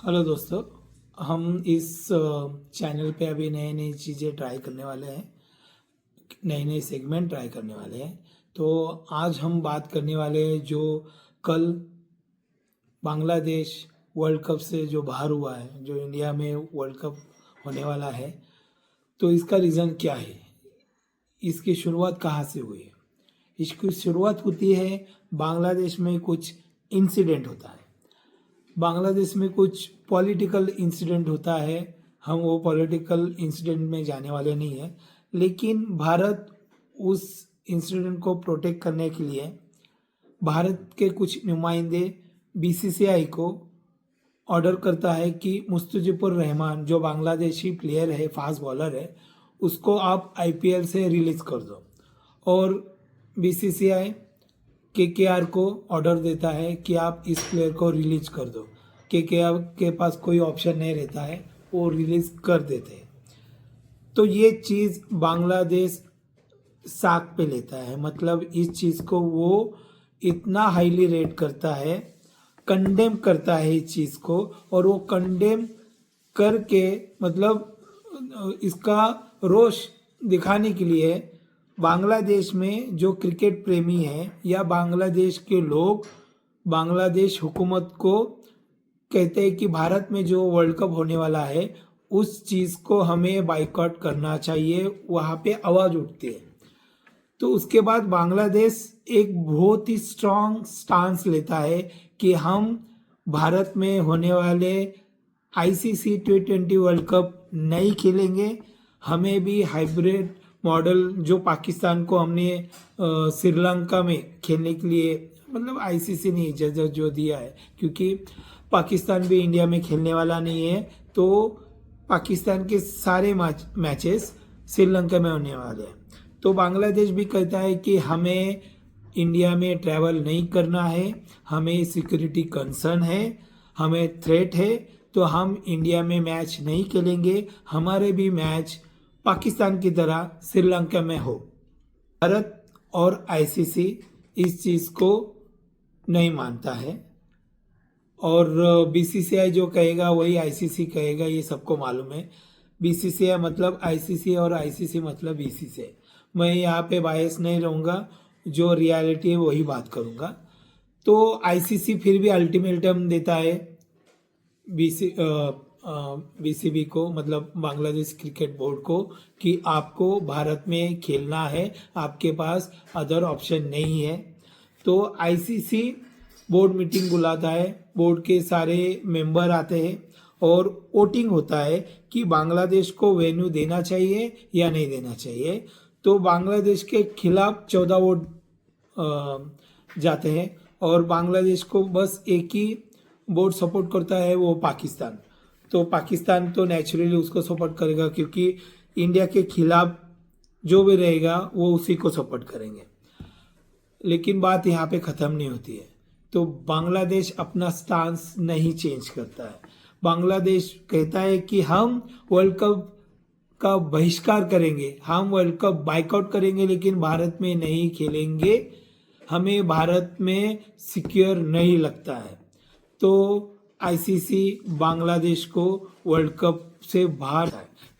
Hello दोस्तों। हम इस चैनल पे अभी नई नई चीज़ें ट्राई करने वाले हैं, नए नए सेगमेंट ट्राई करने वाले हैं। तो आज हम बात करने वाले हैं जो कल बांग्लादेश वर्ल्ड कप से जो बाहर हुआ है, जो इंडिया में वर्ल्ड कप होने वाला है, तो इसका रीज़न क्या है, इसकी शुरुआत कहाँ से हुई है। इसकी शुरुआत होती है बांग्लादेश में कुछ इंसिडेंट होता है, बांग्लादेश में कुछ पॉलिटिकल इंसिडेंट होता है। हम वो पॉलिटिकल इंसिडेंट में जाने वाले नहीं हैं, लेकिन भारत उस इंसिडेंट को प्रोटेक्ट करने के लिए भारत के कुछ नुमाइंदे बीसीसीआई को ऑर्डर करता है कि मुस्तफिजुर रहमान जो बांग्लादेशी प्लेयर है, फास्ट बॉलर है, उसको आप आईपीएल से रिलीज कर दो। और बीसीसीआई केकेआर को ऑर्डर देता है कि आप इस प्लेयर को रिलीज कर दो। केकेआर के पास कोई ऑप्शन नहीं रहता है, वो रिलीज कर देते हैं। तो ये चीज़ बांग्लादेश साक पे लेता है, मतलब इस चीज़ को वो इतना हाईली रेट करता है, कंडेम करता है इस चीज़ को। और वो कंडेम करके मतलब इसका रोष दिखाने के लिए बांग्लादेश में जो क्रिकेट प्रेमी है या बांग्लादेश के लोग बांग्लादेश हुकूमत को कहते हैं कि भारत में जो वर्ल्ड कप होने वाला है उस चीज़ को हमें बाइकआउट करना चाहिए, वहाँ पे आवाज़ उठती है। तो उसके बाद बांग्लादेश एक बहुत ही स्ट्रॉन्ग स्टांस लेता है कि हम भारत में होने वाले आईसीसी T20 वर्ल्ड कप नहीं खेलेंगे। हमें भी हाइब्रिड मॉडल जो पाकिस्तान को हमने श्रीलंका में खेलने के लिए, मतलब आईसीसी ने इजाज़त जो दिया है, क्योंकि पाकिस्तान भी इंडिया में खेलने वाला नहीं है, तो पाकिस्तान के सारे मैचेस श्रीलंका में होने वाले हैं। तो बांग्लादेश भी कहता है कि हमें इंडिया में ट्रैवल नहीं करना है, हमें सिक्योरिटी कंसर्न है, हमें थ्रेट है, तो हम इंडिया में मैच नहीं खेलेंगे। हमारे भी मैच पाकिस्तान की तरह श्रीलंका में हो। भारत और आईसीसी इस चीज़ को नहीं मानता है, और बीसीसीआई जो कहेगा वही आईसीसी कहेगा, ये सबको मालूम है। बीसीसीआई मतलब आईसीसी और आईसीसी मतलब बीसीसीआई। मैं यहाँ पे बायस नहीं रहूँगा, जो रियलिटी है वही बात करूँगा। तो आईसीसी फिर भी अल्टीमेटम देता है बीसीबी को, मतलब बांग्लादेश क्रिकेट बोर्ड को, कि आपको भारत में खेलना है, आपके पास अदर ऑप्शन नहीं है। तो आईसीसी बोर्ड मीटिंग बुलाता है, बोर्ड के सारे मेंबर आते हैं और वोटिंग होता है कि बांग्लादेश को वेन्यू देना चाहिए या नहीं देना चाहिए। तो बांग्लादेश के खिलाफ 14 वोट जाते हैं, और बांग्लादेश को बस एक ही बोर्ड सपोर्ट करता है, वो पाकिस्तान। तो पाकिस्तान तो नेचुरली उसको सपोर्ट करेगा, क्योंकि इंडिया के खिलाफ जो भी रहेगा वो उसी को सपोर्ट करेंगे। लेकिन बात यहाँ पे ख़त्म नहीं होती है। तो बांग्लादेश अपना स्टांस नहीं चेंज करता है। बांग्लादेश कहता है कि हम वर्ल्ड कप का बहिष्कार करेंगे, हम वर्ल्ड कप बाइकआउट करेंगे, लेकिन भारत में नहीं खेलेंगे। हमें भारत में सिक्योर नहीं लगता है। तो आईसीसी बांग्लादेश को वर्ल्ड कप से बाहर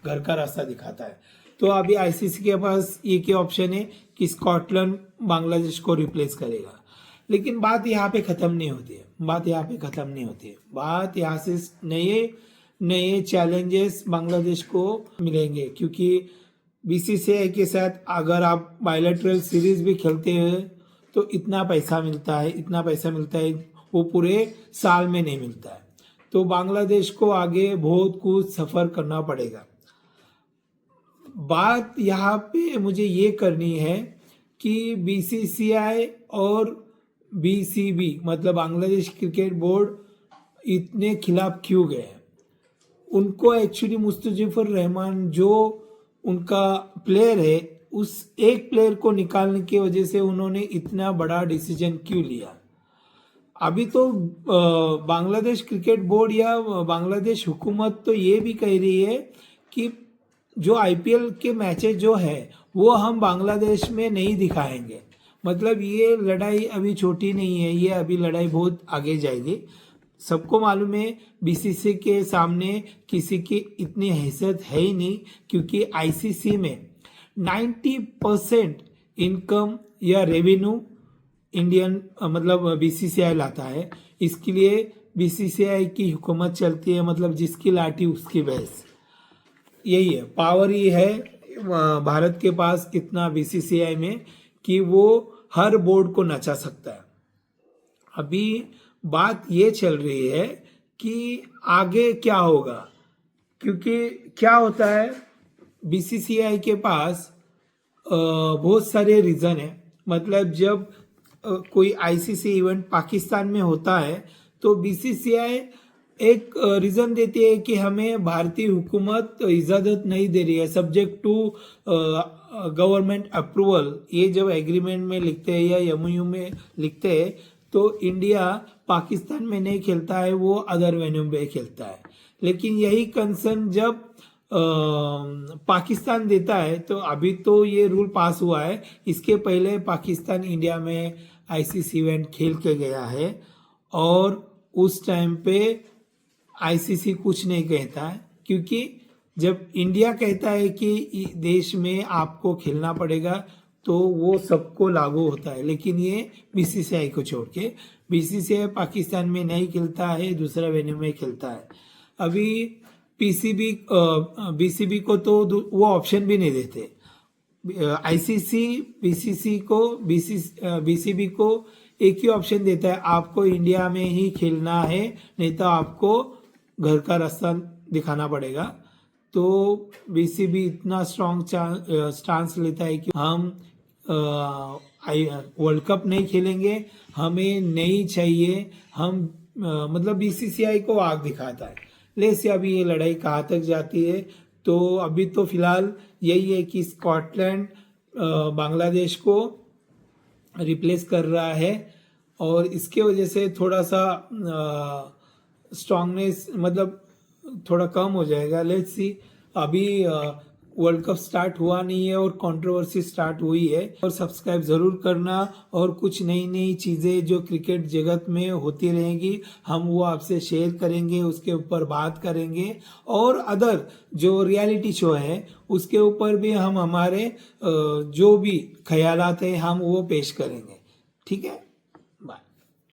घर का रास्ता दिखाता है। तो अभी आईसीसी के पास एक ही ऑप्शन है कि स्कॉटलैंड बांग्लादेश को रिप्लेस करेगा। लेकिन बात यहाँ पे ख़त्म नहीं होती है, बात यहाँ पे ख़त्म नहीं होती है। बात यहाँ से नए नए चैलेंजेस बांग्लादेश को मिलेंगे, क्योंकि बीसीसीआई के साथ अगर आप बायलैटरल सीरीज भी खेलते हैं तो इतना पैसा मिलता है, इतना पैसा मिलता है, वो पूरे साल में नहीं मिलता है। तो बांग्लादेश को आगे बहुत कुछ सफ़र करना पड़ेगा। बात यहाँ पे मुझे ये करनी है कि बीसीसीआई और बीसीबी मतलब बांग्लादेश क्रिकेट बोर्ड इतने खिलाफ क्यों गए हैं। उनको एक्चुअली मुस्तफिजुर रहमान जो उनका प्लेयर है, उस एक प्लेयर को निकालने की वजह से उन्होंने इतना बड़ा डिसीजन क्यों लिया। अभी तो बांग्लादेश क्रिकेट बोर्ड या बांग्लादेश हुकूमत तो ये भी कह रही है कि जो आईपीएल के मैचेस जो है वो हम बांग्लादेश में नहीं दिखाएंगे। मतलब ये लड़ाई अभी छोटी नहीं है, ये अभी लड़ाई बहुत आगे जाएगी। सबको मालूम है बीसीसीआई के सामने किसी की इतनी हैसियत है ही नहीं, क्योंकि आईसीसी में 90% इनकम या रेवेन्यू इंडियन मतलब बीसीसीआई लाता है। इसके लिए बीसीसीआई की हुकूमत चलती है, मतलब जिसकी लाठी उसकी भैंस, यही है, पावर ही है भारत के पास इतना बीसीसीआई में कि वो हर बोर्ड को नचा सकता है। अभी बात ये चल रही है कि आगे क्या होगा, क्योंकि क्या होता है बीसीसीआई के पास बहुत सारे रीज़न है। मतलब जब कोई आईसीसी इवेंट पाकिस्तान में होता है तो बीसीसीआई एक रीज़न देती है कि हमें भारतीय हुकूमत इजाज़त नहीं दे रही है, सब्जेक्ट टू गवर्नमेंट अप्रूवल। ये जब एग्रीमेंट में लिखते हैं या एमओयू में लिखते हैं तो इंडिया पाकिस्तान में नहीं खेलता है, वो अदर वेन्यू में खेलता है। लेकिन यही कंसर्न जब पाकिस्तान देता है, तो अभी तो ये रूल पास हुआ है, इसके पहले पाकिस्तान इंडिया में आईसीसी इवेंट खेल के गया है और उस टाइम पे आईसीसी कुछ नहीं कहता है, क्योंकि जब इंडिया कहता है कि देश में आपको खेलना पड़ेगा तो वो सबको लागू होता है। लेकिन ये बीसीसीआई को छोड़ के, बीसीसीआई पाकिस्तान में नहीं खेलता है, दूसरा वेन्यू में खेलता है। अभी बीसीबी को तो वो ऑप्शन भी नहीं देते। आईसीसी बीसीबी को एक ही ऑप्शन देता है, आपको इंडिया में ही खेलना है, नहीं तो आपको घर का रास्ता दिखाना पड़ेगा। तो बीसीबी इतना स्ट्रॉन्ग स्टांस लेता है कि हम वर्ल्ड कप नहीं खेलेंगे, हमें नहीं चाहिए, हम मतलब बीसीसीआई को आग दिखाता है। लेकिन अभी ये लड़ाई कहाँ तक जाती है, तो अभी तो फिलहाल यही है कि स्कॉटलैंड बांग्लादेश को रिप्लेस कर रहा है और इसके वजह से थोड़ा सा स्ट्रांगनेस मतलब थोड़ा कम हो जाएगा। लेट्स सी, अभी वर्ल्ड कप स्टार्ट हुआ नहीं है और कंट्रोवर्सी स्टार्ट हुई है। और सब्सक्राइब ज़रूर करना, और कुछ नई नई चीज़ें जो क्रिकेट जगत में होती रहेंगी हम वो आपसे शेयर करेंगे, उसके ऊपर बात करेंगे। और अदर जो रियलिटी शो है उसके ऊपर भी हम हमारे जो भी ख्यालात हैं हम वो पेश करेंगे। ठीक है।